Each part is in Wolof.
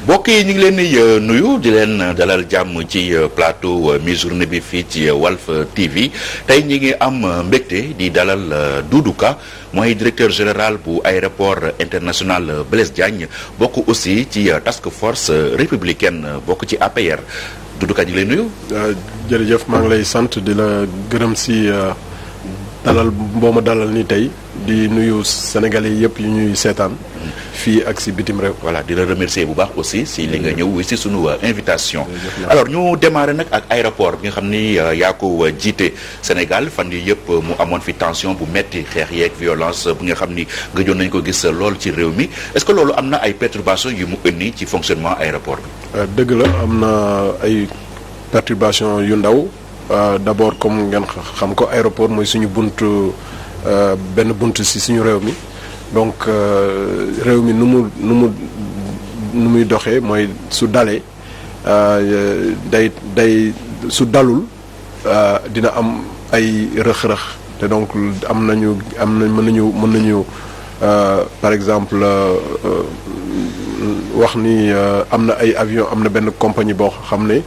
mbokk yi ñu ngi leen di nuyu di leen dalal jàmm ci plateau mi-journée bi fii ci Walf TV tey ñi ngi am mbégte di dalal Doudou Ka mooy directeur général bu aéroport international Blaise Diagne bokk aussi ci task force républicaine bokk ci APR Doudou Ka ñu ngi lay nuyu. jërëjëf maa ngi lay sant di la gërëm si dalal boo ma dalal ni tey di nuyu sénégalais yëpp yu ñuy seetaan. fii ak si bitim réew. voilà di la remercier bu baax aussi si li nga ñëw si sunu invitation. alors ñu démarrer nag ak aéroport bi nga xam ni yaa ko jiite Sénégal fan yi yëpp mu amoon fi tension bu metti xeex yeeg violence bu nga xam ni gëjoon nañu ko gis lool ci réew mi est-ce que loolu am na ay perturbations yu mu indi ci fonctionnement aéroport bi. dëgg la am na ay perturbations yu ndaw d'abord comme ngeen xam ko aéroport mooy suñu buntu benn buntu si suñu réew mi. donc réew mi nu muy doxee mooy su dalee day su dalul dina am ay rëx-rëx te donc mën nañu par exemple wax ni am na ay avion am na benn compagnie boo xam ne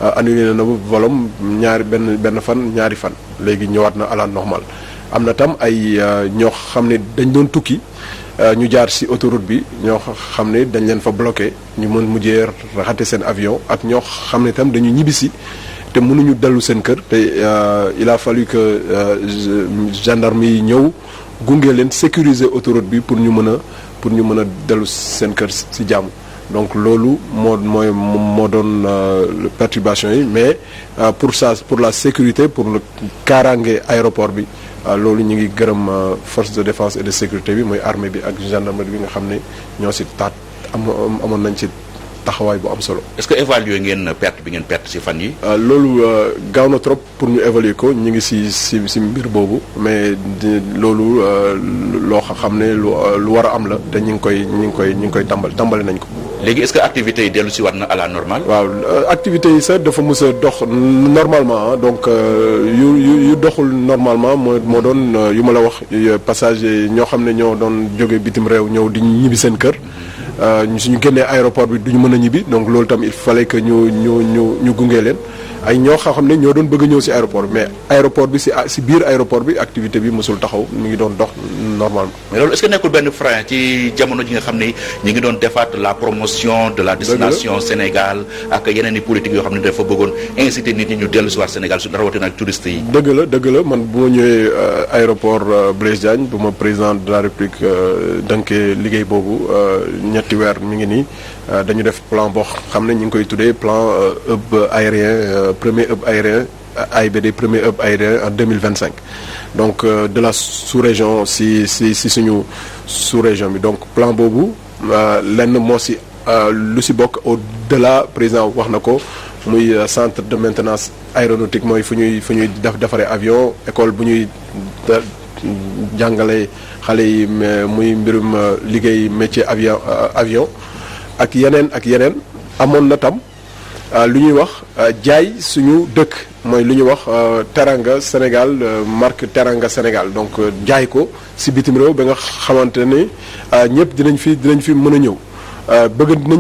annulé na volom benn fan ñaari fan léegi ñëwaat na à la normale am na tam ay ñoo xam ne dañ doon tukki ñu jaar ci autoroute bi ñoo xam ne dañ leen fa bloqué ñu mën mujjee raxate seen avion ak ñoo xam ne tam dañu ñibbisi te mënuñu dellu seen kër te il a fallu que gendarme yi ñëw gunge leen sécuriser autoroute bi pour ñu mën a dellu seen kër ci jàmm donc loolu moo doon perturbation yi mais pour la sécurité pour le kaaraange aéroport bi loolu ñu ngi gërëm force de défense et de sécurité bi mooy armée bi ak gendarmerie bi nga xam ne ñoo ci amoon nañ ci taxawaay bu am solo. est-ce que évaluer ngeen perte bi ngeen perte ci fan yi. loolu gaaw na trop pour ñu évaluer ko ñu ngi ci mbir boobu mais loolu loo xam ne lu war a am la te ñu ngi koy tàmbali nañ ko. léegi est-ce que activités yi dellu si war na à la normale. waaw activités yi sax dafa mës a dox normalement donc yu doxul normalement moo doon yu ma la wax passager ñoo xam ne ñoo doon jóge bitim réew ñëw di ñibbi seen kër. suñu génnee aéroport bi duñu mën a ñibbi donc loolu tam il fallait que ñu gunge leen ay ñoo xam ne ñoo doon bëgg a ñëw ci aéroport bi mais aéroport bi ci biir aéroport bi activité bi mësul taxaw mi ngi doon dox normalement. mais loolu est-ce que nekkul benn frein ci jamono ji nga xam ne ñi ngi doon defaat la promotion de la destination Sénégal ak yeneen i politique yoo xam ne dafa bëggoon inciter nit ñi ñu dellu si waat Sénégal su rawatina ak touristes yi. dëgg la man bu ma ñëwee aéroport Blaise Diagne bu ma président de la République dënkee liggéey boobu ñetti weer mi ngi nii dañu def plan boo xam ne ñu ngi koy tuddee plan hub aérien premier hub aérien AIBD premier hub aérien en 2025 donc de la sous-région si suñu sous-région bi donc plan boobu lenn moo si lu si bokk au-delà président wax na ko muy centre de maintenance aéronautique mooy fu ñuy defaree avion école bu ñuy jàngale xale yi muy mbirum liggéey métier avion ak yeneen amoon na tam lu ñuy wax jaay suñu dëkk mooy lu ñuy wax teranga Sénégal marque teranga Sénégal donc jaay ko ci bitim réew ba nga xamante ne ñëpp dinañ fi mën a ñëw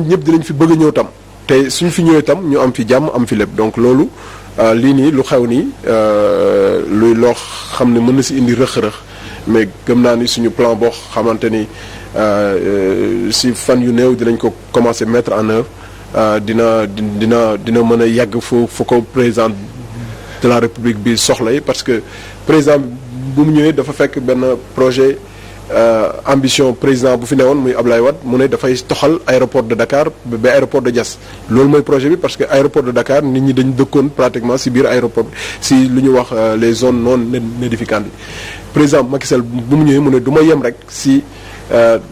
ñëpp dinañ fi bëgg a ñëw tam te suñ fi ñëwee tam ñu am fi jàmm am fi lépp donc loolu lii nii lu xew nii luy loo xam ne mën na ci indi rëx-rëx mais gëm naa ni suñu plan boo xamante ni ci fan yu néew dinañ ko commencer mettre en œuvre dina mën a yàgg fu ko président de la République bi soxla yi parce que président bu mu ñëwee dafa fekk benn projet ambition président bu fi newoon muy Ablaye Wade mu ne dafay toxal aéroport de Dakar ba aéroport de Diass loolu mooy projet bi parce que aéroport de Dakar nit ñi dañu dëkkoon pratiquement ci biir aéroport ci lu ñu wax les zones non aedificantes yi président Macky Sall bu mu ñëwee mu ne du ma yem rek ci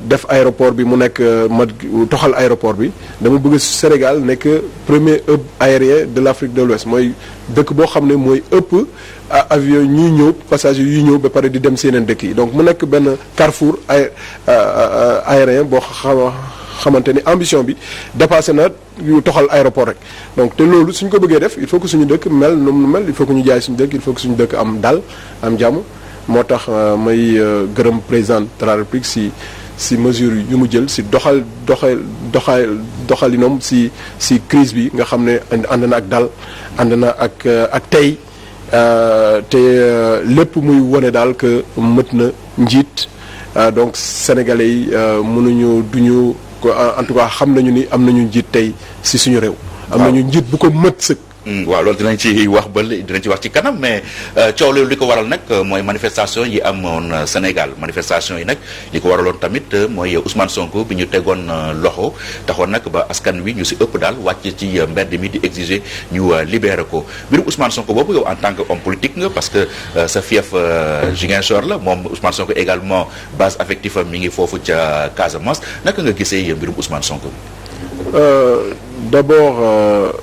def aéroport bi mu nekk ma toxal aéroport bi dama bëgg Sénégal nekk premier hub aérien de l'Afrique de l'Ouest mooy dëkk boo xam ne mooy ëpp avion ñuy ñëw passagers yuy ñëw ba pare di dem seeneen dëkk yi donc mu nekk benn carrefour aérien boo xamante ni ambition bi dépassé na yu toxal aéroport rek donc te loolu suñ ko bëggee def il faut que suñu dëkk mel nu mu mel il faut que ñu jaay suñu dëkk il faut que suñu dëkk am dal am jàmm moo tax may gërëm président de la République si mesures yu mu jël si doxalinam si crise bi nga xam ne ànd na ak dal ànd na ak tey te lépp muy wone daal que mët na njiit donc sénégalais yi duñu en tout cas xam nañu ni am nañu njiit tey si suñu réew. am nañu njiit bu ko mët sëkk. waaw loolu dinañ ci wax ci kanam mais coow loolu li ko waral nag mooy manifestation yi amoon Sénégal manifestation yi nag li ko waraloon tamit mooy Ousmane Sonko bi ñu tegoon loxo taxoon nag ba askan wi ñu si ëpp daal wàcc ci mbedd mi di exiger ñu libérer ko mbirum Ousmane Sonko boobu yow en tant que homme politique nga parce que sa fief Ziguinchor la moom Ousmane Sonko également base affective am mi ngi foofu ca Casamance naka nga gisee mbirum Ousmane Sonko bi. D'abord.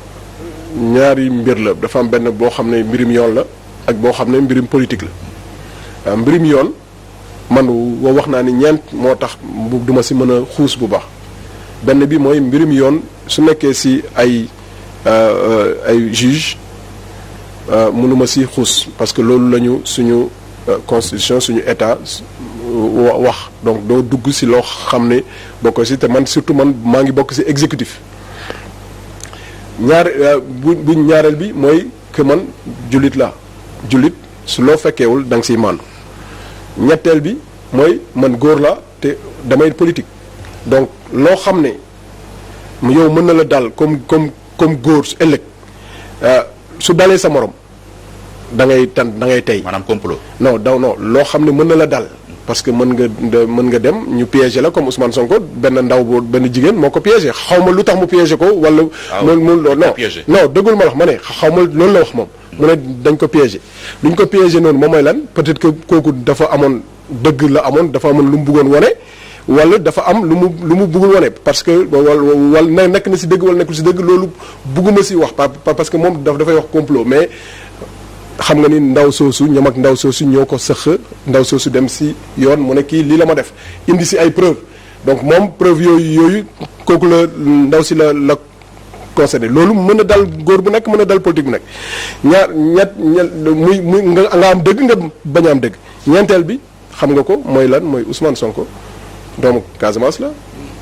Ñaari mbir la dafa am benn boo xam ne mbirum yoon la ak boo xam ne mbirum politique la mbirum yoon man wax naa ni ñeent moo tax duma si mën a xuus bu baax benn bi mooy mbirum yoon su nekkee si ay juge mënuma si xuus parce que loolu lañu suñu constitution suñu état wax donc doo dugg si loo xam ne bokk si te man surtout man maa ngi bokk si exécutif bu ñaareel bi mooy que man jullit su loo fekkeewul da nga siy màndu ñetteel bi mooy man góor la te damay politique donc loo xam ne yow mën na la dal comme góor su ëllëg su dalee sa morom da ngay tey. maanaam complot. non loo xam ne mën na la dal. parce que mën nga dem ñu piéger la comme Ousmane Sonko benn jigéen moo ko piégé xaw ma lu tax mu piégé ko wala. non dëggul ma wax ma ne xaw ma loolu la wax moom. mu ne dañ ko piégé lu ñu ko piégé noonu moom mooy lan peut-être que kooku dafa amoon dëgg la amoon dafa amoon lu mu bëggoon wane wala dafa am lu mu bëggul wane parce que wala nekk na si dëgg wala nekkul si dëgg loolu bëgguma si wax parce que moom dafay wax complot mais. xam nga ni ndaw soosu ñoom ak ndaw soosu ñoo ko sëq ndaw soosu dem si yoon mu ne kii lii la ma def indi si ay preuve donc moom preuve yooyu kooku la ndaw si la concédé loolu mën a dal góor bu nekk mën a dal politique bu nekk muy nga am dëgg nga bañ a am dëgg ñeenteel bi xam nga ko mooy lan mooy Ousmane Sonko doomu Casamance la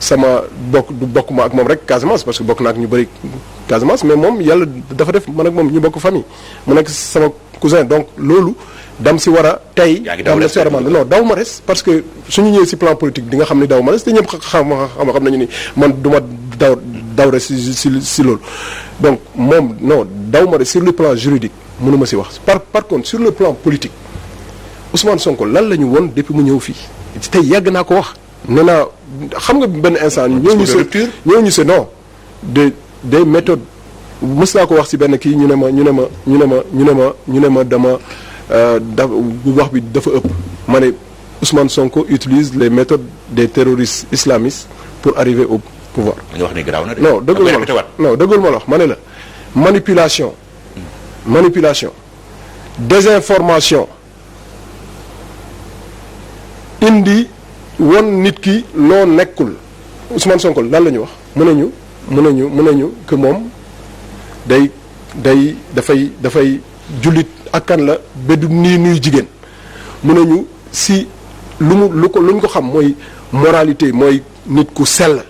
sama bokk ma ak moom rek Casamance parce que bokk naa ak ñu bëri Casamance mais moom yàlla dafa def man ak moom ñu bokk famille mu nekk sama cousin donc loolu dam si war a tey dam na si war a man non daw ma res parce que suñu ñëwee si plan politique di nga xam ni daw ma res te ñëpp xam nañu ni man du ma daw res si loolu donc moom non daw ma res sur le plan juridique mënuma si wax par contre sur le plan politique Ousmane Sonko lan la ñu woon depuis mu ñëw fii tey yàgg naa ko wax nee naa xam nga benn instant ñëw ñu se non des méthodes mës naa ko wax ci benn kii ñu ne ma dama wax bi dafa ëpp ma ne Ousmane Sonko utilise les méthodes des terroristes islamistes pour arriver au pouvoir. nga wax ni garaaw na de. non dëggul ma la wax ma ne la manipulation désinformation indi won nit ki loo nekkul Ousmane Sonko lan la ñu wax mën nañu que moom dafay jullit ak kan la ba du nuy jigéen mën nañu si lu ko xam mooy moralité mooy nit ku sell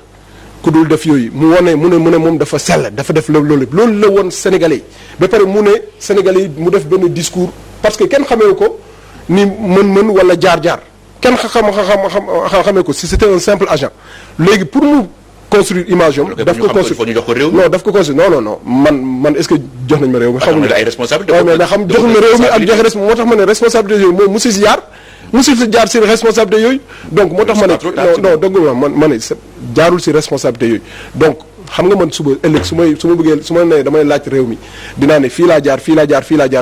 ku dul def yooyu mu ne moom dafa sell dafa def loolu la woon Sénégalais yi ba pare mu ne Sénégalais yi mu def benn discours parce que kenn xamee ko ni mën wala jaar kenn xamee ko si c'était un simple agent léegi pour mu construire image am daf ko construire non daf ko construire non man est-ce que jox nañ ma réew mi xamuñu ay responsabilité mais na xam jox ma réew mi ak joxe moo tax ma ne responsabilité yooyu moom musi si jaar si responsabilité yooyu donc moo tax ma ne non dëgg ma ne jaarul si responsabilité yooyu donc xam nga man suba ëllëg su ma nee damay laaj réew mi dinaa ne fii laa jaar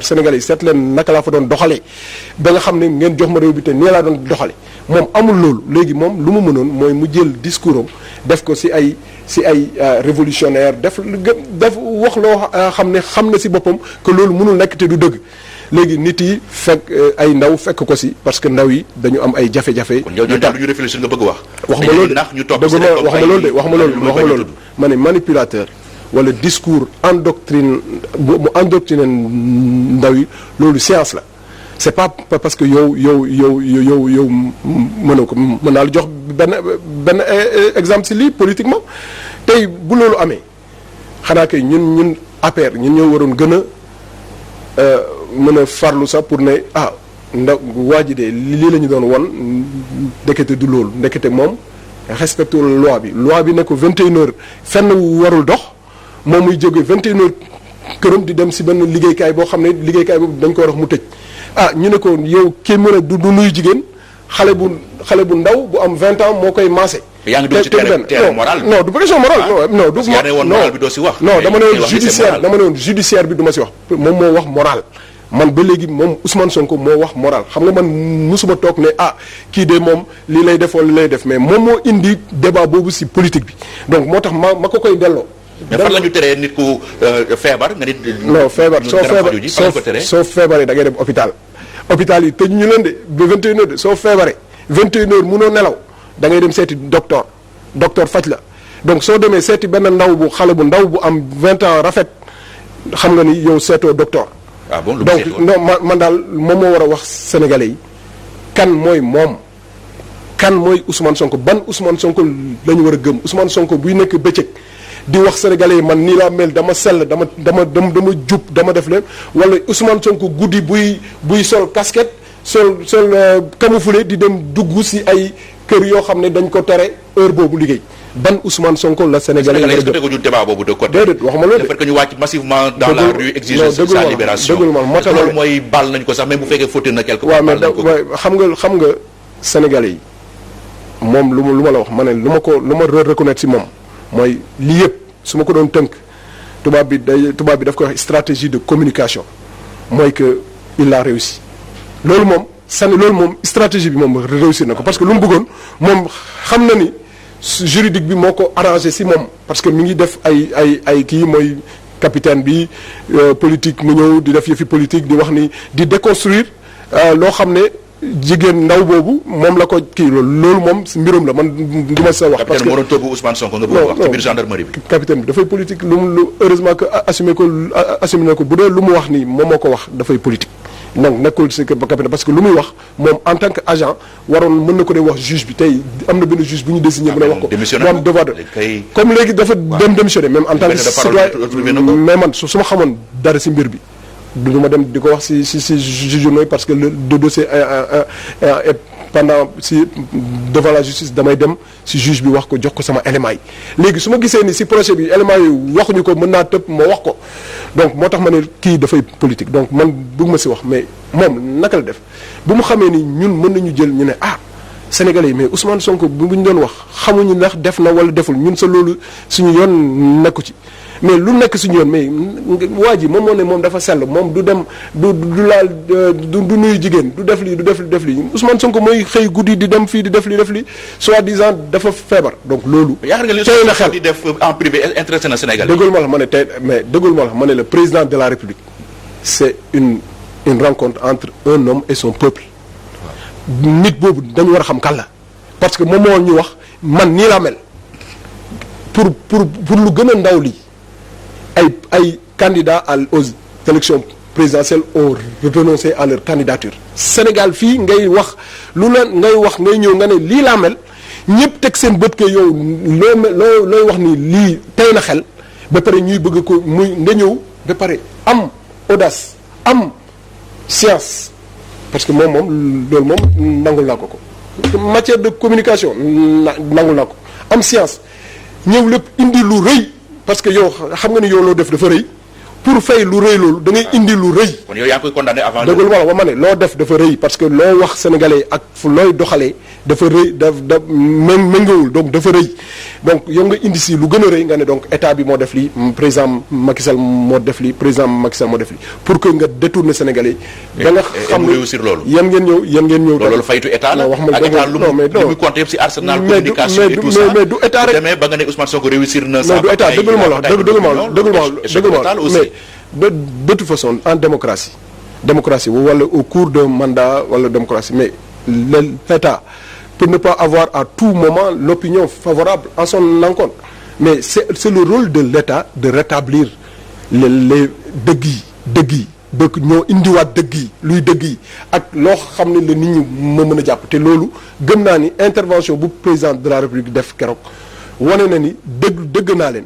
Sénégalais yi seet leen naka laa fa doon doxalee ba nga xam ne ngeen jox ma réew bi te nii laa doon doxale moom amul loolu léegi moom lu mu mënoon mooy mu jël discours am def ko si ay révolutionnaire def wax loo xam na si boppam que loolu mënul nekk te du dëgg léegi nit yi fekk ay ndaw fekk ko si parce que ndaw yi dañu am ay jafe-jafe. kon yow ñu réfléchir nga bëgg wax. wax ma loolu ma ne manipulateur wala discours mu endoctriné ndaw yi loolu science la c'est pas parce que yow mënoo ko mën naa la jox benn exemple si lii politiquement tey bu loolu amee xanaa kay ñun APR ñun ñoo waroon gën a mën a farlu sax pour ne ndaw waa ji de lii la ñu doon won ndekete du loolu ndekete moom respecté loi bi ne ko 21h fenn warul dox moom muy jóge 21h këram di dem si benn liggéeykaay boo xam ne liggéeykaay boobu dañ ko wax mu tëj ñu ne ko yow kii mën a du nuyu jigéen xale bu ndaw bu am 20 ans moo koy maase. yaa ngi dugg ci terrain moral non du question morale non du yaa ne woon moral bi doo si wax. non dama ne woon judiciaire bi du ma si wax moom moo wax moral. man ba léegi moom Ousmane Sonko moo wax moral xam nga man musuma toog ne kii de moom lii lay def wala lii lay def mais moom moo indi débat boobu si politique bi donc moo tax ma ko koy delloo. mais fan la ñu teree nit ku feebar nga nit. non feebar soo feebaree da ngay dem hôpital yi tëj ñu leen de ba 21h de soo feebaree 21h munoo nelaw da ngay dem seeti docteur faj la donc soo demee seeti benn xale bu ndaw bu am 20 ans rafet xam nga ni yow seetoo docteur. donc non man daal moom moo war a wax sénégalais yi kan mooy Ousmane Sonko ban Ousmane Sonko la ñu war a gëm Ousmane Sonko buy nekk bëccëg di wax sénégalais yi man nii laa mel dama sell dama jub dama def lépp wala Ousmane Sonko guddi buy sol casquette sol camouflé di dem dugg si ay kër yoo xam ne dañ ko tere heure boobu liggéey ban Ousmane Sonko la sénégalais yi est-ce que teguñu débat boobu de côté. déedéet waxuma loolu de. le fait que ñu wàcc massivement dans la rue exiger sa libération. est-ce que loolu mooy baal nañ ko sax même bu fekkee fauté na quelque part. waaw mais xam nga sénégalais yi moom lu ma la wax ma ne lu ma reconnaître si moom mooy lii yëpp su ma ko doon tënk tubaab bi daf ko wax stratégie de communication mooy que il a réussi loolu moom stratégie bi moom réussir na ko parce que lu mu bëggoon moom xam na ni. juridique bi moo ko arrangé si moom parce que mi ngi def ay kii mooy capitaine bi politique mu ñëw di def yëfi politique di wax ni di déconstruire loo xam ne jigéen ndaw boobu moom la ko kii loolu moom mbirum la man du ma sa wax. parce que capitaine moo doon toogu Ousmane Sonko nga bëgg wax ci biir gendarmerie bi. capitaine bi dafay politique lu heureusement que assumé na ko bu dee lu mu wax nii moom moo ko wax dafay politique. donc nekkul si capitaine parce que lu muy wax moom en tant que agent waroon mën na ko dee wax juge bi tey am na benn juge bu ñu désigné mën a wax ko mu am devoir de comme léegi dafa dem démissionné même en tant que citoyen mais man su ma xamoon dara si mbir bi du ma dem di ko wax si journaux yi parce que le dossier est pendant devant la justice damay dem si juge bi wax ko jox ko sama éléments yi léegi su ma gisee ni si procès bi éléments yi waxuñu ko mën naa tëb ma wax ko donc moo tax ma ne kii dafay politique donc man bëgg ma si wax mais moom naka la def bu mu xamee ni ñun mën nañu jël ñu ne Sénégalais yi mais Ousmane Sonko bu ñu doon wax xamuñu ndax def na wala deful ñun sa loolu suñu yoon nekku ci mais lu nekk suñu yoon mais waa ji moom moo ne moom dafa sell moom du dem du laal du nuyu jigéen du def lii Ousmane Sonko mooy xëy guddi di dem fii di def lii soi-disant dafa feebar donc loolu. tey na xel di def en privé intéressé na Sénégalais. dëggul ma la ma ne le président de la République c'est une rencontre entre un homme et son peuple. nit boobu dañu war a xam kan la parce que moom moo ñu wax man nii laa mel pour lu gën a ndaw lii ay candidats aux élections présidentielles ont renoncé à leur candidature. Sénégal fii ngay wax ngay ñëw nga ne lii laa mel ñëpp teg seen bët ke yow looy wax ni lii tey na xel ba pare ñuy bëgg ko muy nga ñëw ba pare am audace am science. parce que moom loolu moom nangul naa ko matière de communication nangul naa ko am science ñëw lépp indi lu rëy parce que yow xam nga ni yow loo def dafa rëy pour fay lu rëy loolu da ngay indi lu rëy. kon yow yaa ngi koy condamné avant. dëgg la ba ma ne loo def dafa rëy parce que loo wax sénégalais ak fu looy doxalee dafa rëy méngawul donc dafa rëy donc yow nga indi si lu gën a rëy nga ne donc état bi moo def lii président Macky Sall moo def lii pour que nga détourner sénégalais yi. ba nga xam ne réussir loolu. yan ngeen ñëw. loolu faytu état la. wax ma ak état lu mu compté yëpp si arsenal communication et tout ça mais du état rek. demee ba nga ne Ousmane Sonko réussir na. non du état dëggal ma mais de toute façon en démocratie wala au cours d'un mandat wala démocratie mais l'État peut ne pas avoir à tout moment l'opinion favorable en son encontre mais c'est le rôle de l'État de rétablir les dëgg yi bëgg ñoo indiwaat dëgg yi luy dëgg yi ak loo xam ne la nit ñi ma mën a jàpp te loolu gëm naa ni intervention bu président de la république def keroog wane na ni dëgg naa leen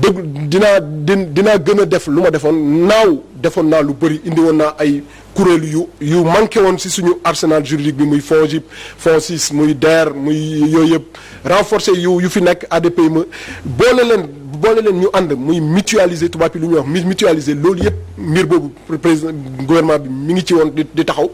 dëgg dinaa gën a def lu ma defoon naa lu bëri indi woon naa ay kuréel yu manqué woon ci suñu arsenal juridique bi muy FONGIP FONSIS muy DER muy yooyu yëpp renforcer yu fi nekk ADP ma boole leen ñu ànd muy mutualiser tubaab yi lu ñuy wax mutualiser loolu yëpp mbir boobu président gouvernement bi mi ngi ci woon di taxaw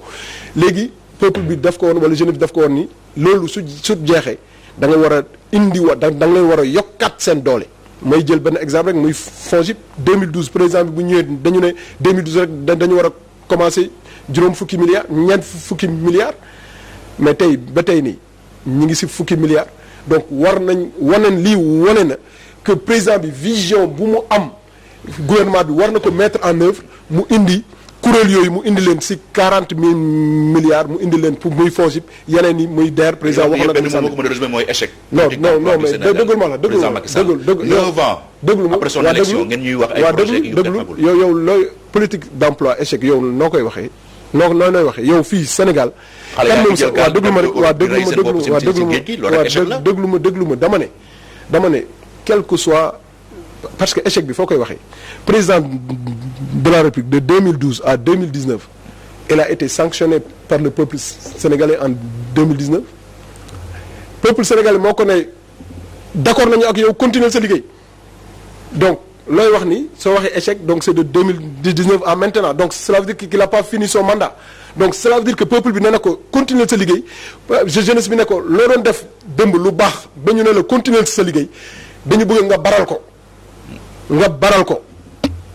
léegi peuple bi daf ko woon wala jeune bi daf ko woon ni loolu su jeexee da nga war a indi da nga leen war a yokkaat seen doole. may jël benn exemple rek muy FONGIP 2012 président bi bu ñëwee dañu ne 2012 rek dañu war a commencer juróom fukki milliards ñeent fukki milliards mais tey ba tey nii ñu ngi ci fukki milliards donc war nañ wane na que président bi vision bu mu am gouvernement bi war na ko mettre en œuvre mu indi kuréel yooyu mu indi leen ci 40 000 milliards mu indi leen pour muy FONGIP yeneen yi muy DER président waxoon na ko mën a résumé mooy échec. non mais dëggul ma la dëggul ma après son élection ngeen ñuy wax ay projets yu defagul yow looy politique d'emploi échec yow noo koy waxee nooy waxee yow fii Sénégal kan moom sa waa déglu ma dama ne quel que soit parce que échec bi foo koy waxee président de la République de 2012 à 2019 il a été sanctionné par le peuple sénégalais en 2019 peuple sénégalais moo ko ne d'accord nañu ak yow continuer sa liggéey donc looy wax ni soo waxee échec donc c'est de 2019 à maintenant donc cela veut dire qu'il n'a pas fini son mandat donc cela veut dire que peuple bi nee na ko continuer sa liggéey jeunesse bi ne ko loo doon def dëmb lu baax ba ñu ne la continuer sa liggéey dañu bëgg nga baral ko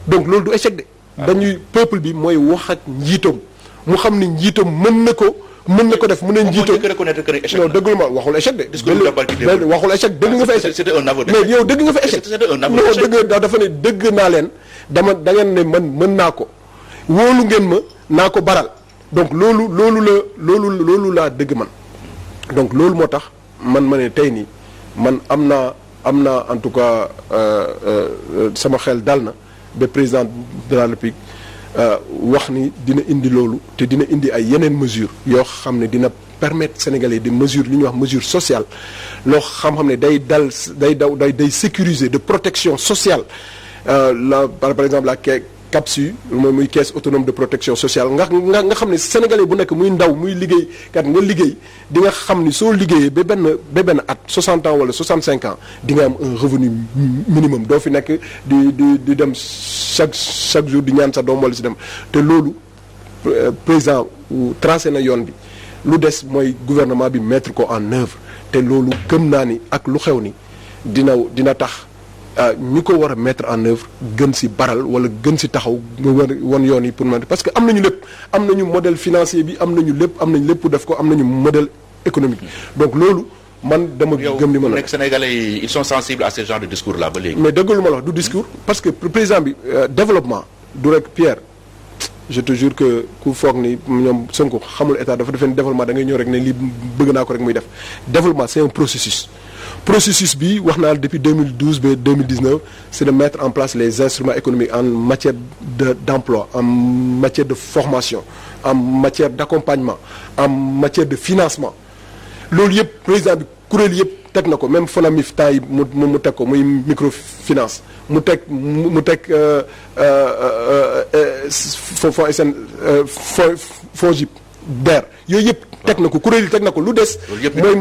donc loolu du échec de dañuy peuple bi mooy wax ak njiitam mu xam ni njiitam mën na ko def mu ne njiitam non dëggul ma waxul échec de waxul échec dëgg nga fa échec c'était un aveu mais yow dëgg nga fa échec non dëgg dafa ne dëgg naa leen da ngeen ne man mën naa ko wóolu ngeen ma naa ko baral donc loolu laa dëgg man donc loolu moo tax man ma ne tey nii man am naa en tout cas sama xel dal na ba président de la République wax ni dina indi loolu te dina indi ay yeneen mesures yoo xam ne dina permettre Sénégalais des mesures li ñuy wax mesure sociale loo xam ne day sécuriser de protection sociale par exemple la CAPSU muy caisse autonome de protection sociale nga xam ne sénégalais bu nekk muy ndaw muy liggéey kat nga liggéey di nga xam ni soo liggéeyee ba benn at 60 ans wala 65 ans di nga am un revenu minimum doo fi nekk di dem chaque jour di ñaan sa doom wala si dem te loolu président tracé na yoon bi lu des mooy gouvernement bi mettre ko en œuvre te loolu gëm naa ni ak lu xew ni dina tax ñi ko war a mettre en œuvre gën ci baral wala gën ci taxaw won yoon yi pour parce que am nañu lépp am nañu modèle financier bi am nañu lépp def ko am nañu modèle économique donc loolu man dama gëm ni mën a nekk Sénégalais yi ils sont sensibles à ce genre de discours là ba léegi. mais dëggalu ma la wax du discours parce que président bi développement du rek Pierre je te jure que ku foog ni ñoom Sonko xamul état dafa defee ni développement da ngay ñëw rek ne lii bëgg naa ko rek muy def développement c'est un processus bi wax naa depuis 2012 ba 2019 c'est de mettre en place les instruments économiques en matière d'emploi en matière de formation en matière d'accompagnement en matière de financement loolu yëpp président bi kuréel yëpp teg na ko même FONAMIF temps yi mu teg ko muy microfinance mu teg FONGIP DER yooyu yëpp teg na ko kuréel yi teg na ko lu des mooy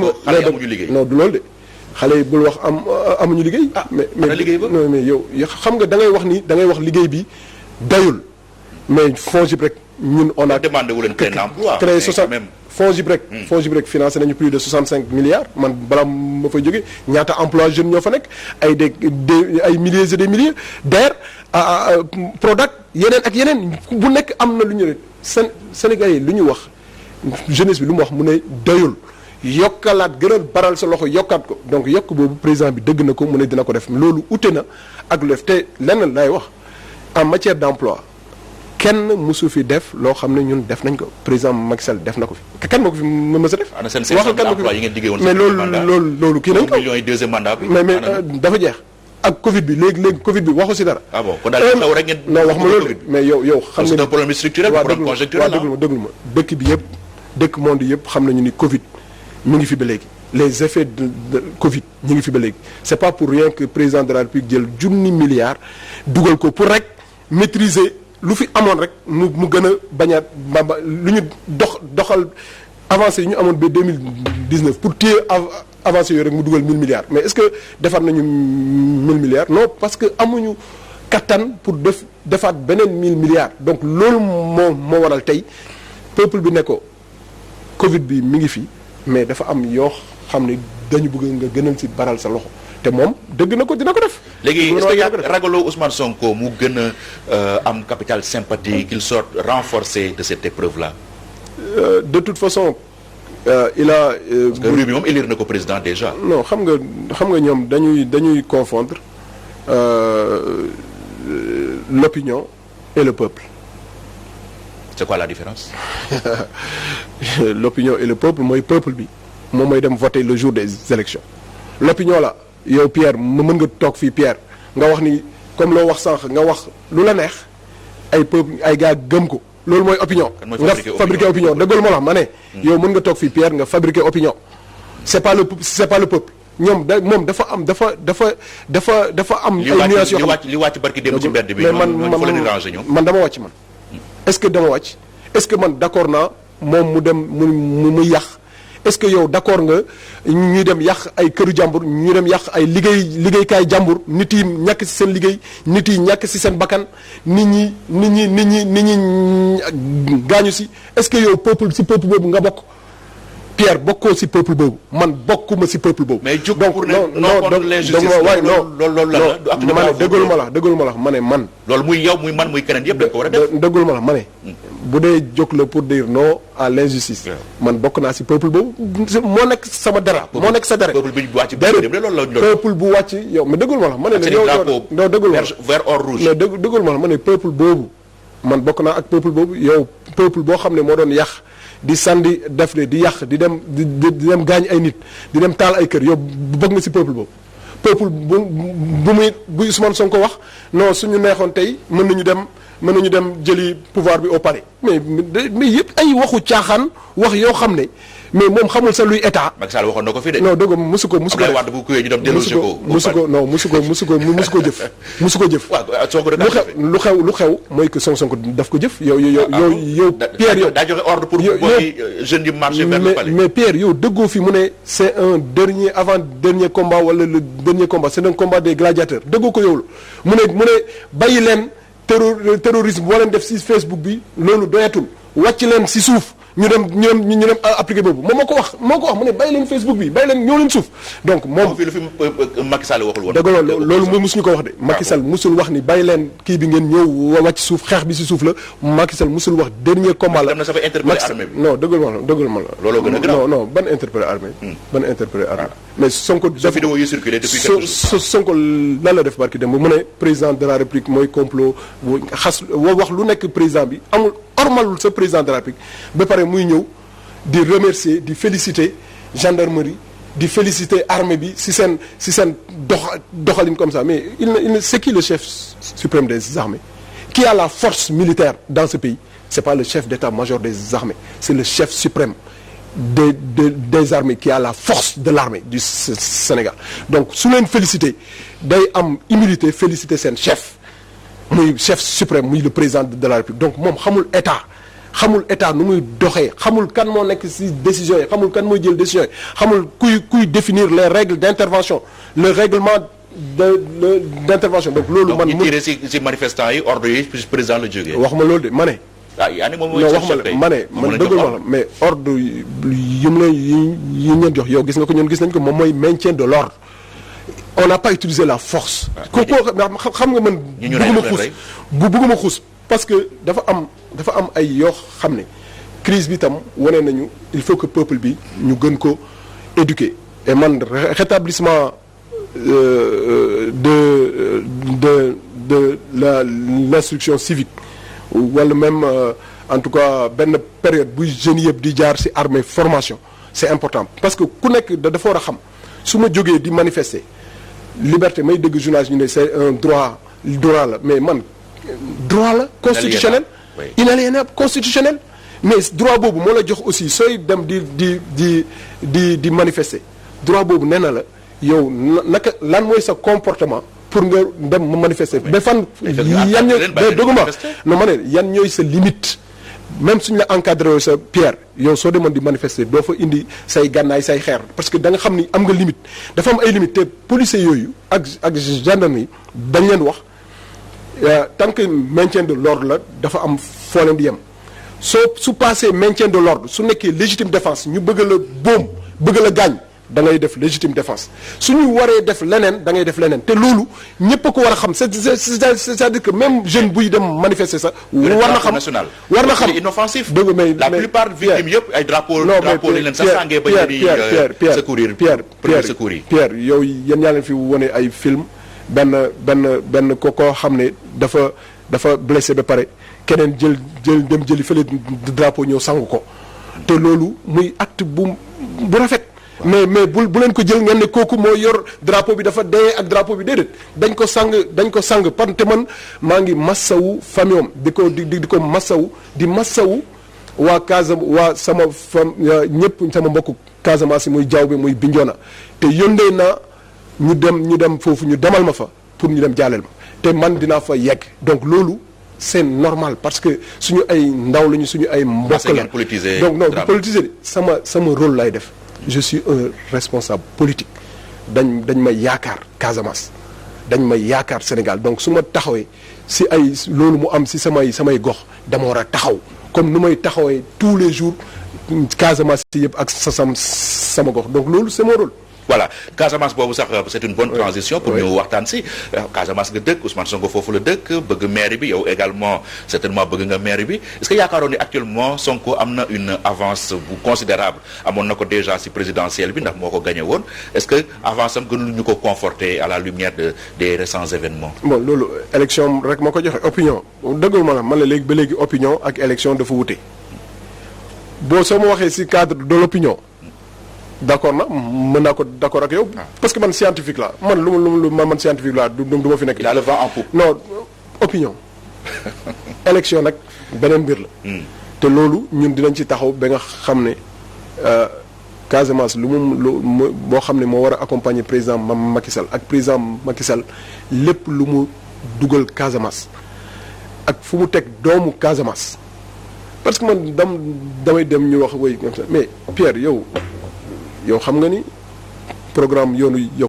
non du loolu de xale yi bul wax amuñu liggéey. mais liggéey ba non mais yow xam nga da ngay wax liggéey bi dayul mais FONGIP rek ñun on a. demandé wu leen plein emploi créé 60 FONGIP rek financé nañu plus de 65 milliards man balaa ma fay jógee ñaata emploi jeunes ñoo fa nekk ay milliers et des milliers DER Prodac yeneen ak yeneen bu nekk am na lu ñu Sénégalais yi lu ñu wax jeunesse bi lu mu wax mu ne doyul. yokkalaat gën a baral sa loxo yokkaat ko donc yokk boobu président bi dëgg na ko mu ne dina ko def loolu ute na ak lu def te lenn lay wax en matière d'emploi kenn mësu fi def loo xam ne ñun def nañ ko président Macky Sall def na ko fi kan moo ko fi mës a def. ana seen 500 emplois yi ngeen diggee woon mais loolu kii nañ ko millions yi deuxième mandat bi mais dafa jeex ak Covid bi léegi Covid bi waxu si dara. ah bon kon daal taw rek ngeen. non wax ma loolu mais yow xam nga c'est un problème structurel problème conjoncturel. waaw déglu ma dëkk bi yëpp dëkk monde yëpp xam nañu ni Covid mi ngi fi ba léegi. les effets de Covid ñu ngi fi ba léegi c'est pas pour rien que président de la République jël junni milliards dugal ko pour rek maîtriser lu fi amoon rek mu gën a bañ a lu ñu doxal avancé yi ñu amoon ba 2019 pour téye avancé yooyu rek mu dugal 1000 milliards mais est-ce que defar nañu 1000 milliards non parce que amuñu kattan pour defaat beneen 1000 milliards donc loolu moo waral tey peuple bi ne ko Covid bi mi ngi fi mais dafa am yoo xam ne dañu bëgg nga gënal ci baral sa loxo te moom dëgg na ko dina ko def. léegi est-ce que ragaloo Ousmane Sonko mu gën a am capital sympathie qu'il sorte renforcé de cette épreuve-là. De toute façon il a. parce que réew mi moom élire na ko président déjà. non xam nga ñoom dañuy confondre l'opinion et le peuple. c'est quoi la différence. L'opinion et le peuple mooy peuple bi moom mooy dem voter le jour des élections l'opinion la yow Pierre mën nga toog fii Pierre nga wax ni comme loo wax sànq nga wax lu la neex ay peuple ay gars gëm ko loolu mooy opinion. nga fabriquer opinion dëggal moo la ma ne. yow mën nga toog fii Pierre nga fabriquer opinion. c'est pas le peuple ñoom moom dafa am. ay nuances yoo xam li wàcc barki démb ci mbedd bi. mais man dama wàcc man. est-ce que dama wàcc est-ce que man d'accord naa moom mu dem mu yàq est-ce que yow d'accord nga ñuy dem yàq ay këru jàmbur ñuy dem yàq ay liggéeykaay jàmbur nit yi ñàkk ci seen liggéey nit yi ñàkk ci seen bakkan nit ñi gaañu ci est-ce que yow ci peuple boobu nga bokk Pierre bokkoo ci peuple boobu man bokkuma ci peuple boobu. mais jóg pour ne non contre l'injustice loolu la dëggalu ma la ma ne man. loolu muy yow muy man muy keneen yëpp dañ ko war a def. dëggalu ma la ma ne. bu dee jóg la pour dire non à l'injustice. man bokk naa ci peuple boobu moo nekk sama dara. moo nekk sa dara peuple bu wàcc peuple bu wàcc yow mais dëggul ma la ma ne. non dëggul ma la vert or rouge. non dëggul ma la ma ne peuple boobu man bokk naa ak peuple boobu yow peuple boo xam ne moo doon yàq. di sandi def de di yàq di dem gaañ ay nit di dem taal ay kër yow bëgg nga ci peuple boobu peuple bu Ousmane Sonko wax non suñu neexoon tey mën nañu dem jëli pouvoir bi au palais mais yëpp ay waxu caaxaan wax yoo xam ne mais moom xamul sa luy état. Macky Sall waxoon na ko fi de. non dëgg musu ko Abdoulaye Wade bu kuyee ñu dem déloger ko. musu ko jëf. waaw lu xew mooy que Sonko daf ko jëf. yow Pierre yow daa joxe ordre pour booy jeunes yi marché vers le palais. mais Pierre yow dëggoo fi mu ne c'est un avant-dernier combat wala le dernier combat c'est un combat des gladiateurs dëggoo ko yow mu ne bàyyi leen terrorisme boo leen def ci Facebook bi loolu doyatul wàcc leen ci suuf. ñu dem appliqué boobu moom moo ko wax mu ne bàyyi leen Facebook bi bàyyi leen ñëw leen suuf donc moom fi lu fi Macky Sall waxul woon. dëgg loolu musuñu ko wax de. Macky Sall musul wax ni bàyyi leen kii bi ngeen ñëw wàcc suuf xeex bi ci suuf la Macky Sall musul wax dernier combat la. dem na sa fa interpellé armée bi. non dëggal ma la. looloo gën a grave non ban interpellé armée. mais Sonko. sa vidéo yi circulé depuis quelques jours. Sonko lan la def barki dem mu ne président de la République mooy complot xas wax lu nekk président bi amul ormalul sa président de la République ba pare muy ñëw di remercier di féliciter gendarmerie di féliciter armée bi si seen doxalin comme ça mais c'est qui le chef suprême des armées qui a la force militaire dans ce pays c'est pas le chef d'état-major des armées c'est le chef suprême des armées qui a la force de l'armée du Sénégal donc su leen féliciter day am humilité féliciter seen chef muy chef suprême muy le président de la République donc moom xamul état nu muy doxee xamul kan moo nekk ci décision yi xamul kan mooy jël décision yi xamul kuy définir les règles d'intervention le règlement d'intervention donc loolu man ñu tiré ci manifestants yi ordre yi président la jógee wax ma loolu de ma ne yaa ni moom mooy wax ma man dëggul ma la mais ordre yi leen jox yow gis nga ko ñun gis nañ ko moom mooy maintien de l'ordre on n'a pas utilisé la force. xam nga man. bëgguma xuus parce que dafa am ay yoo xam ne crise bi tam wane nañu il faut que peuple bi ñu gën ko éduquer et man rétablissement de l'instruction civique wala même en tout cas benn période buy jeunes yëpp di jaar ci armée formation c'est important parce que ku nekk dafa war a xam su ma jógee di manifester. liberté may dégg journaliste ñu ne c'est un droit la mais man droit la constitutionnel inaliénable constitutionnel mais droit boobu moo la jox aussi sooy dem di manifester droit boobu nee na la yow naka lan mooy sa comportement pour nga dem manifester ba fan yan ñooy dëgguma non ma ne yan ñooy sa limite même suñu la encadré sa Pierre yow soo demoon di manifester doo fa indi say gànnaay say xeer parce que da nga xam ni am nga limite dafa am ay limite te policiers yooyu ak gendarme yi dañ leen wax tant que maintien de l'ordre la dafa am foo leen di yem su passé maintien de l'ordre su nekkee légitime défense ñu bëgg la boom bëgg la gaañ da ngay def légitime défense suñu waree def leneen da ngay def leneen te loolu ñëpp a ko war a xam c'est-à-dire que même jeune buy dem manifester sax war na xam inoffensif dëgg mais la plupart victimes yëpp ay drapeau li leen sax sàngee ba di secourir Pierre yow yéen yaa leen fi wone ay film benn koo xam ne dafa blessé ba pare keneen dem jëli fële drapeau ñëw sangu ko te loolu muy acte bu rafet mais bu leen ko jël ngeen ne kooku moo yor drapeau bi dafa dee ak drapeau bi déedéet dañ ko sang parce que man maa ngi massawu famille am di ko massawu di massawu waa waa sama ñëpp sama mbokku Casamance muy jaww bi muy Bignona te yónnee naa ñu dem foofu ñu demal ma fa pour ñu dem jaaleel ma te man dinaa fa yegg donc loolu c'est normal parce que suñu ay ndaw lañu suñu ay mbokk la donc non du politiser sama rôle lay def je suis un responsable politique dañ may yaakaar Casamance dañ may yaakaar Sénégal donc su ma taxawee si ay loolu mu am si samay gox dama war a taxaw comme nu may taxawee tous les jours Casamance si yëpp ak sama gox donc loolu c'est mon rôle. Voilà Casamance boobu sax c'est une bonne transition pour ñu waxtaan si Casamance nga dëkk Ousmane Sonko foofu la dëkk bëgg maire bi yow également certainement bëgg nga maire bi est-ce que yaakaaroon ni actuellement Sonko am na une avance bu considérable amoon na ko déjà si présidentielle bi ndax moo ko gagné woon est-ce que avance am gënul ñu ko conforter à la lumière des récents événements. Bon loolu élection rek moo ko joxe opinion dëggul ma la man la léegi ba léegi opinion ak élection dafa wute boo soo ma waxee si cadre de l'opinion d'accord na mën naa ko d'accord ak yow parce que man scientifique la man scientifique la du ma fi nekk. Il a le vent en poupe. non opinion élection nag beneen mbir la. te loolu ñun dinañ ci taxaw ba nga xam ne Casamance lu boo xam ne moo war a accompagner président Macky Sall ak président Macky Sall lépp lu mu dugal Casamance ak fu mu teg doomu Casamance parce que man damay dem ñu wax way mais Pierre yow xam nga ni programme yoonu